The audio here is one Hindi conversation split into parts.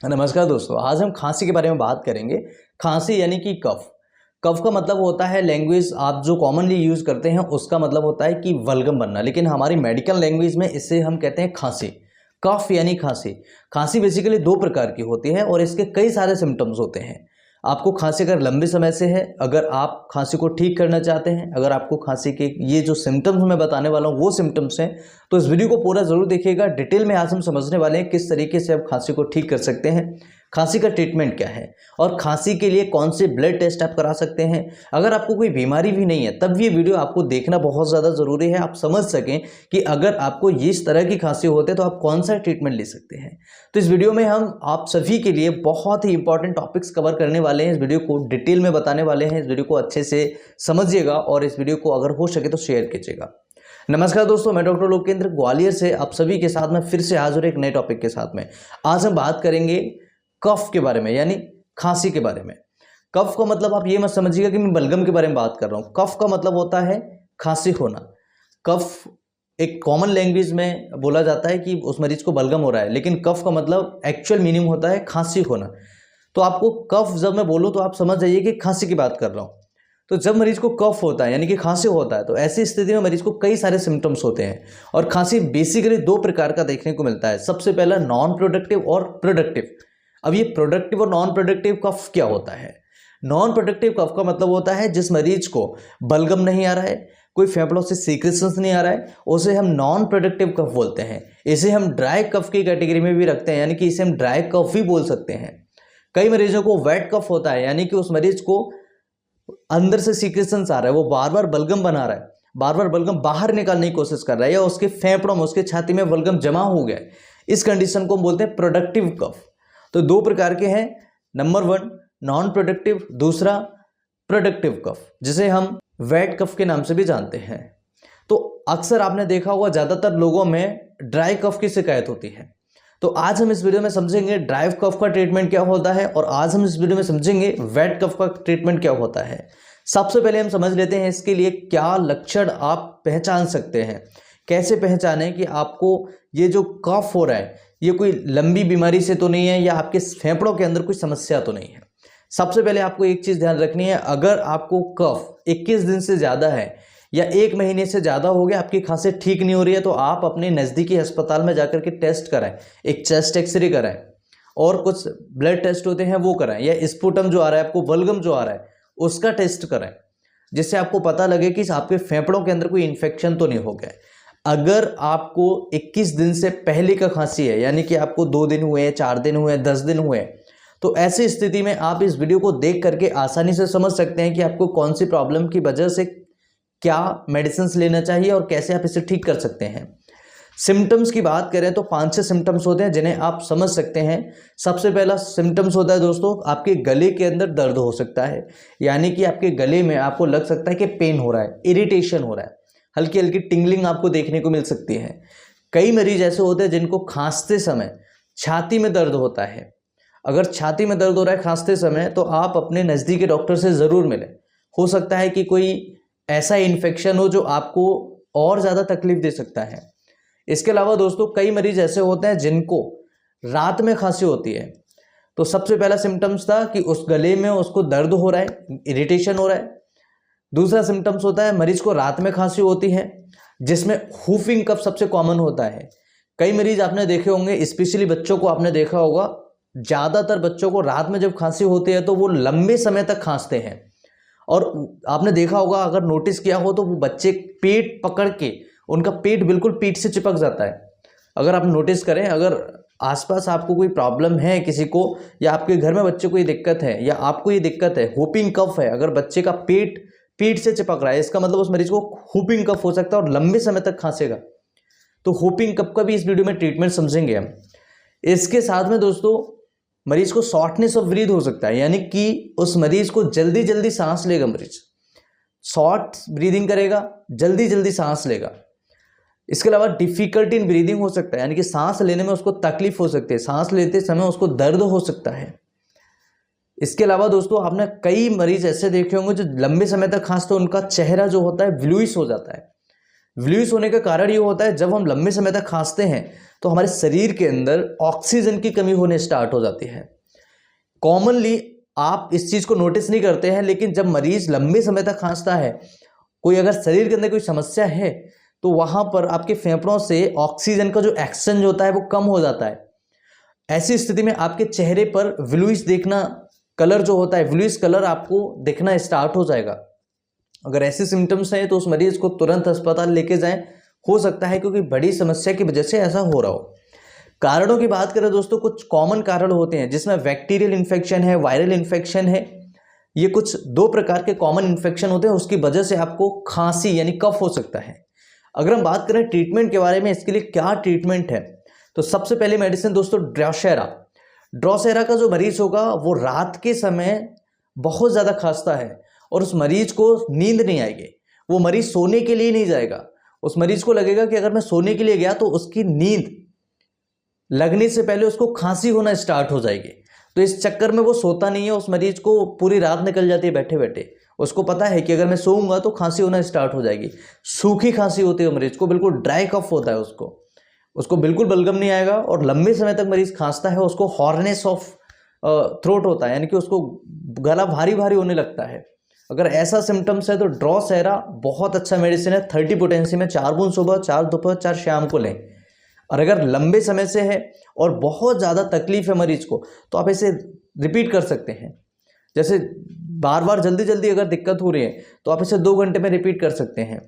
नमस्कार दोस्तों, आज हम खांसी के बारे में बात करेंगे। खांसी यानी कि कफ। कफ का मतलब होता है, लैंग्वेज आप जो कॉमनली यूज करते हैं उसका मतलब होता है कि बलगम बनना, लेकिन हमारी मेडिकल लैंग्वेज में इसे हम कहते हैं खांसी। कफ यानी खांसी। खांसी बेसिकली दो प्रकार की होती है और इसके कई सारे सिम्टम्स होते हैं। आपको खांसी अगर लंबे समय से है, अगर आप खांसी को ठीक करना चाहते हैं, अगर आपको खांसी के ये जो सिम्टम्स मैं बताने वाला हूँ वो सिम्टम्स हैं, तो इस वीडियो को पूरा जरूर देखिएगा। डिटेल में आज हम समझने वाले हैं किस तरीके से आप खांसी को ठीक कर सकते हैं, खांसी का ट्रीटमेंट क्या है और खांसी के लिए कौन से ब्लड टेस्ट आप करा सकते हैं। अगर आपको कोई बीमारी भी नहीं है तब ये वीडियो आपको देखना बहुत ज़्यादा ज़रूरी है, आप समझ सकें कि अगर आपको इस तरह की खांसी होते तो आप कौन सा ट्रीटमेंट ले सकते हैं। तो इस वीडियो में हम आप सभी के लिए बहुत ही इंपॉर्टेंट टॉपिक्स कवर करने वाले हैं। इस वीडियो को डिटेल में बताने वाले हैं। इस वीडियो को अच्छे से समझिएगा और इस वीडियो को अगर हो सके तो शेयर कीजिएगा। नमस्कार दोस्तों, मैं डॉक्टर लोकेंद्र ग्वालियर से आप सभी के साथ में फिर से हाजिर एक नए टॉपिक के साथ में। आज हम बात करेंगे कफ के बारे में, यानी खांसी के बारे में। कफ का मतलब आप ये मत समझिएगा कि मैं बलगम के बारे में बात कर रहा हूँ। कफ का मतलब होता है खांसी होना। कफ एक कॉमन लैंग्वेज में बोला जाता है कि उस मरीज को बलगम हो रहा है, लेकिन कफ का मतलब एक्चुअल मीनिंग होता है खांसी होना। तो आपको कफ जब मैं बोलूँ तो आप समझ जाइए कि खांसी की बात कर रहा हूँ। तो जब मरीज को कफ होता है यानी कि खांसी होता है, तो ऐसी स्थिति में मरीज को कई सारे सिम्टम्स होते हैं। और खांसी बेसिकली दो प्रकार का देखने को मिलता है। सबसे पहला नॉन प्रोडक्टिव और प्रोडक्टिव। अब ये प्रोडक्टिव और नॉन प्रोडक्टिव कफ क्या होता है? नॉन प्रोडक्टिव कफ का मतलब होता है जिस मरीज को बलगम नहीं आ रहा है, कोई फेफड़ों से सीक्रेशंस नहीं आ रहा है, उसे हम नॉन प्रोडक्टिव कफ बोलते हैं। इसे हम ड्राई कफ की कैटेगरी में भी रखते हैं, यानी कि इसे हम ड्राई कफ भी बोल सकते हैं। कई मरीजों को वेट कफ होता है, यानी कि उस मरीज को अंदर से सीक्रेशंस आ रहा है, वो बार बार बलगम बना रहा है, बार बार बलगम बाहर निकालने की कोशिश कर रहा है, या उसके फेफड़ों में, उसके छाती में बलगम जमा हो गया है। इस कंडीशन को हम बोलते हैं प्रोडक्टिव कफ। तो दो प्रकार के हैं, नंबर वन नॉन प्रोडक्टिव, दूसरा प्रोडक्टिव कफ, जिसे हम वेट कफ के नाम से भी जानते हैं। तो अक्सर आपने देखा होगा ज़्यादातर लोगों में ड्राई कफ की शिकायत होती है। तो आज हम इस वीडियो में समझेंगे ड्राई कफ का ट्रीटमेंट क्या होता है, और आज हम इस वीडियो में समझेंगे वेट कफ का ट्रीटमेंट क्या होता है। सबसे पहले हम समझ लेते हैं इसके लिए क्या लक्षण आप पहचान सकते हैं। कैसे पहचानें कि आपको ये जो कफ हो रहा है ये कोई लंबी बीमारी से तो नहीं है, या आपके फेफड़ों के अंदर कोई समस्या तो नहीं है। सबसे पहले आपको एक चीज़ ध्यान रखनी है, अगर आपको कफ 21 दिन से ज़्यादा है या 1 महीने से ज़्यादा हो गया, आपकी खांसी ठीक नहीं हो रही है, तो आप अपने नज़दीकी अस्पताल में जाकर के टेस्ट कराएं। एक चेस्ट एक्सरे कराएं और कुछ ब्लड टेस्ट होते हैं वो कराएं, या स्पुटम जो आ रहा है, आपको बलगम जो आ रहा है उसका टेस्ट कराएं, जिससे आपको पता लगे कि आपके फेफड़ों के अंदर कोई इन्फेक्शन तो नहीं हो गया। अगर आपको 21 दिन से पहले का खांसी है, यानी कि आपको 2 दिन हुए, 4 दिन हुए, 10 दिन हुए, तो ऐसी स्थिति में आप इस वीडियो को देख करके आसानी से समझ सकते हैं कि आपको कौन सी प्रॉब्लम की वजह से क्या मेडिसिन लेना चाहिए और कैसे आप इसे ठीक कर सकते हैं। सिम्टम्स की बात करें तो 5-6 सिम्टम्स होते हैं जिन्हें आप समझ सकते हैं। सबसे पहला सिम्टम्स होता है दोस्तों, आपके गले के अंदर दर्द हो सकता है, यानी कि आपके गले में आपको लग सकता है कि पेन हो रहा है, इरिटेशन हो रहा है, हल्की हल्की टिंगलिंग आपको देखने को मिल सकती है। कई मरीज ऐसे होते हैं जिनको खांसते समय छाती में दर्द होता है। अगर छाती में दर्द हो रहा है खांसते समय, तो आप अपने नज़दीकी डॉक्टर से ज़रूर मिलें। हो सकता है कि कोई ऐसा इन्फेक्शन हो जो आपको और ज़्यादा तकलीफ दे सकता है। इसके अलावा दोस्तों कई मरीज ऐसे होते हैं जिनको रात में खांसी होती है। तो सबसे पहला सिम्टम्स था कि उस गले में उसको दर्द हो रहा है, इरिटेशन हो रहा है। दूसरा सिम्टम्स होता है मरीज को रात में खांसी होती है, जिसमें हुफिंग कफ सबसे कॉमन होता है। कई मरीज आपने देखे होंगे, स्पेशली बच्चों को आपने देखा होगा, ज़्यादातर बच्चों को रात में जब खांसी होती है तो वो लंबे समय तक खांसते हैं। और आपने देखा होगा, अगर नोटिस किया हो, तो वो बच्चे पेट पकड़ के, उनका पेट बिल्कुल पीठ से चिपक जाता है। अगर आप नोटिस करें, अगर आसपास आपको कोई प्रॉब्लम है किसी को, या आपके घर में बच्चे को ये दिक्कत है, या आपको ये दिक्कत है, हुपिंग कफ है, अगर बच्चे का पेट पीठ से चिपक रहा है, इसका मतलब उस मरीज को हुपिंग कफ हो सकता है और लंबे समय तक खांसेगा। तो हुपिंग कफ का भी इस वीडियो में ट्रीटमेंट समझेंगे हम। इसके साथ में दोस्तों मरीज को शॉर्टनेस ऑफ ब्रीथ हो सकता है, यानी कि उस मरीज को जल्दी जल्दी सांस लेगा, मरीज शॉर्ट ब्रीदिंग करेगा, जल्दी जल्दी सांस लेगा। इसके अलावा डिफिकल्टी इन ब्रीदिंग हो सकता है, यानी कि सांस लेने में उसको तकलीफ हो सकती है, सांस लेते समय उसको दर्द हो सकता है। इसके अलावा दोस्तों आपने कई मरीज ऐसे देखे होंगे जो लंबे समय तक खांसते, उनका चेहरा जो होता है ब्लूइश हो जाता है। व्लूइस होने का कारण ये होता है जब हम लंबे समय तक खांसते हैं तो हमारे शरीर के अंदर ऑक्सीजन की कमी होने स्टार्ट हो जाती है। कॉमनली आप इस चीज को नोटिस नहीं करते हैं, लेकिन जब मरीज लंबे समय तक खांसता है, कोई अगर शरीर के अंदर कोई समस्या है तो वहां पर आपके फेफड़ों से ऑक्सीजन का जो एक्सचेंज होता है वो कम हो जाता है। ऐसी स्थिति में आपके चेहरे पर व्लूइस देखना, कलर जो होता है व्लूइस कलर आपको दिखना स्टार्ट हो जाएगा। अगर ऐसे सिम्टम्स हैं तो उस मरीज को तुरंत अस्पताल लेके जाएं। हो सकता है क्योंकि बड़ी समस्या की वजह से ऐसा हो रहा हो। कारणों की बात करें दोस्तों, कुछ कॉमन कारण होते हैं जिसमें बैक्टीरियल इन्फेक्शन है, वायरल इन्फेक्शन है। ये कुछ 2 प्रकार के कॉमन इन्फेक्शन होते हैं, उसकी वजह से आपको खांसी यानी कफ हो सकता है। अगर हम बात करें ट्रीटमेंट के बारे में, इसके लिए क्या ट्रीटमेंट है, तो सबसे पहले मेडिसिन दोस्तों ड्रोसेरा। ड्रोसेरा का जो मरीज होगा वो रात के समय बहुत ज़्यादा खांसता है और उस मरीज को नींद नहीं आएगी, वो मरीज सोने के लिए नहीं जाएगा। उस मरीज को लगेगा कि अगर मैं सोने के लिए गया तो उसकी नींद लगने से पहले उसको खांसी होना स्टार्ट हो जाएगी। तो इस चक्कर में वो सोता नहीं है, उस मरीज को पूरी रात निकल जाती है बैठे बैठे। उसको पता है कि अगर मैं सोऊंगा तो खांसी होना स्टार्ट हो जाएगी। सूखी खांसी होती है मरीज को, बिल्कुल ड्राई कफ होता है उसको बिल्कुल बलगम नहीं आएगा और लंबे समय तक मरीज खांसता है। उसको हॉर्नेस ऑफ थ्रोट होता है, यानी कि उसको गला भारी भारी होने लगता है। अगर ऐसा सिम्टम्स है तो ड्रोसेरा बहुत अच्छा मेडिसिन है। 30 पोटेंसी में 4 बूंद सुबह, 4 दोपहर, 4 शाम को लें। और अगर लंबे समय से है और बहुत ज़्यादा तकलीफ है मरीज को तो आप इसे रिपीट कर सकते हैं। जैसे बार बार जल्दी जल्दी अगर दिक्कत हो रही है तो आप इसे 2 घंटे में रिपीट कर सकते हैं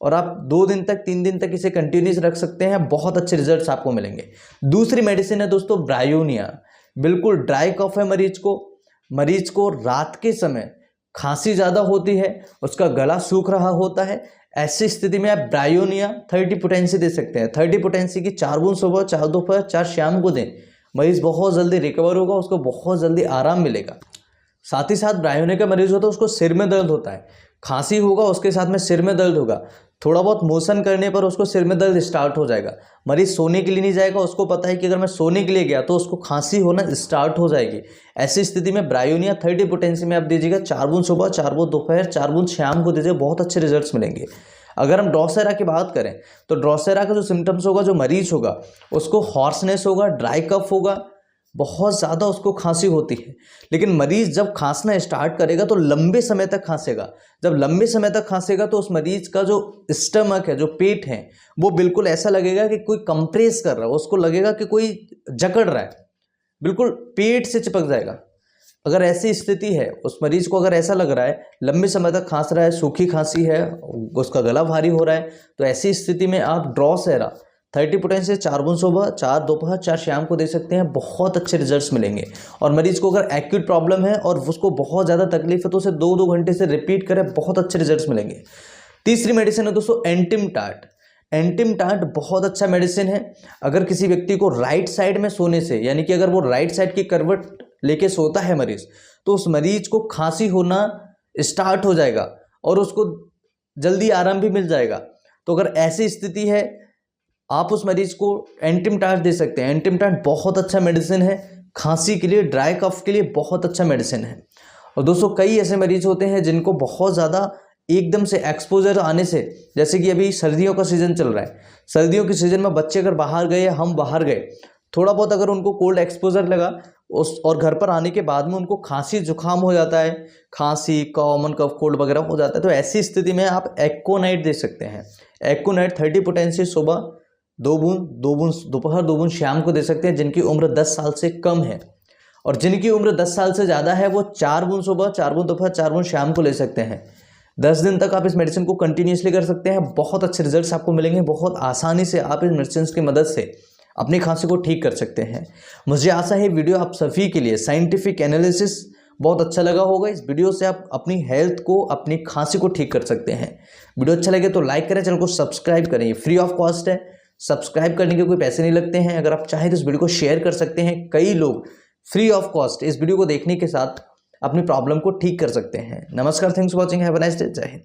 और आप 2 दिन तक 3 दिन तक इसे कंटिन्यूस रख सकते हैं। बहुत अच्छे रिजल्ट्स आपको मिलेंगे। दूसरी मेडिसिन है दोस्तों ब्रायोनिया। बिल्कुल ड्राई कफ है मरीज को रात के समय खांसी ज़्यादा होती है, उसका गला सूख रहा होता है। ऐसी स्थिति में आप ब्रायोनिया 30 पोटेंसी दे सकते हैं। 30 पोटेंसी की 4 बूंद सुबह, 4 दोपहर, 4 शाम को दें। मरीज बहुत जल्दी रिकवर होगा, उसको बहुत जल्दी आराम मिलेगा। साथ ही साथ ब्रायोनिया का मरीज होता है उसको सिर में दर्द होता है, खांसी होगा उसके साथ में सिर में दर्द होगा, थोड़ा बहुत मोशन करने पर उसको सिर में दर्द स्टार्ट हो जाएगा। मरीज सोने के लिए नहीं जाएगा, उसको पता है कि अगर मैं सोने के लिए गया तो उसको खांसी होना स्टार्ट हो जाएगी। ऐसी स्थिति में ब्रायोनिया 30 पोटेंसी में आप दीजिएगा। 4 बूंद सुबह, 4 बूंद दोपहर, 4 बूंद शाम को दीजिए, बहुत अच्छे रिजल्ट्स मिलेंगे। अगर हम ड्रोसेरा की बात करें तो ड्रोसेरा का जो सिम्टम्स होगा, जो मरीज होगा उसको हॉर्सनेस होगा, ड्राई कफ होगा, बहुत ज़्यादा उसको खांसी होती है। लेकिन मरीज जब खांसना स्टार्ट करेगा तो लंबे समय तक खांसेगा। जब लंबे समय तक खांसेगा तो उस मरीज का जो स्टमक है, जो पेट है, वो बिल्कुल ऐसा लगेगा कि कोई कंप्रेस कर रहा है, उसको लगेगा कि कोई जकड़ रहा है, बिल्कुल पेट से चिपक जाएगा। अगर ऐसी स्थिति है, उस मरीज को अगर ऐसा लग रहा है लंबे समय तक खांस रहा है, सूखी खांसी है, उसका गला भारी हो रहा है, तो ऐसी स्थिति में आप ड्रोसेरा 30 पोटेंसी 4 बूंद सुबह, 4 दोपहर, 4 शाम को दे सकते हैं। बहुत अच्छे रिजल्ट्स मिलेंगे। और मरीज को अगर एक्यूट प्रॉब्लम है और उसको बहुत ज़्यादा तकलीफ है तो उसे 2-2 घंटे से रिपीट करें, बहुत अच्छे रिजल्ट्स मिलेंगे। तीसरी मेडिसिन है दोस्तों एंटिमटाट। एंटिमटाट बहुत अच्छा मेडिसिन है। अगर किसी व्यक्ति को राइट साइड में सोने से, यानी कि अगर वो राइट साइड की करवट लेके सोता है मरीज, तो उस मरीज को खांसी होना स्टार्ट हो जाएगा और उसको जल्दी आराम भी मिल जाएगा। तो अगर ऐसी स्थिति है आप उस मरीज को एंटिमटाट दे सकते हैं। एंटिमटाट बहुत अच्छा मेडिसिन है, खांसी के लिए, ड्राई कफ के लिए बहुत अच्छा मेडिसिन है। और दोस्तों कई ऐसे मरीज होते हैं जिनको बहुत ज़्यादा एकदम से एक्सपोजर आने से, जैसे कि अभी सर्दियों का सीज़न चल रहा है, सर्दियों के सीज़न में बच्चे अगर बाहर गए, हम बाहर गए, थोड़ा बहुत अगर उनको कोल्ड एक्सपोजर लगा और घर पर आने के बाद में उनको खांसी जुकाम हो जाता है, खांसी, कॉमन कफ कोल्ड वगैरह हो जाता है, तो ऐसी स्थिति में आप एक्कोनाइट दे सकते हैं। एक्कोनाइट 30 पोटेंसी सुबह 2 बूंद दोपहर, 2 बूंद शाम को दे सकते हैं जिनकी उम्र 10 साल से कम है। और जिनकी उम्र 10 साल से ज़्यादा है वो 4 बूंद सुबह, 4 बूंद दोपहर, 4 बूंद शाम को ले सकते हैं। 10 दिन तक आप इस मेडिसिन को कंटिन्यूसली कर सकते हैं। बहुत अच्छे रिजल्ट्स आपको मिलेंगे। बहुत आसानी से आप इस मेडिसिन की मदद से अपनी खांसी को ठीक कर सकते हैं। मुझे आशा है वीडियो आप सभी के लिए साइंटिफिक एनालिसिस बहुत अच्छा लगा होगा। इस वीडियो से आप अपनी हेल्थ को, अपनी खांसी को ठीक कर सकते हैं। वीडियो अच्छा लगे तो लाइक करें, चैनल को सब्सक्राइब करें, ये फ्री ऑफ कॉस्ट है। सब्सक्राइब करने के कोई पैसे नहीं लगते हैं। अगर आप चाहें तो इस वीडियो को शेयर कर सकते हैं। कई लोग फ्री ऑफ कॉस्ट इस वीडियो को देखने के साथ अपनी प्रॉब्लम को ठीक कर सकते हैं। नमस्कार, thanks for watching, have a nice day, जय हिंद।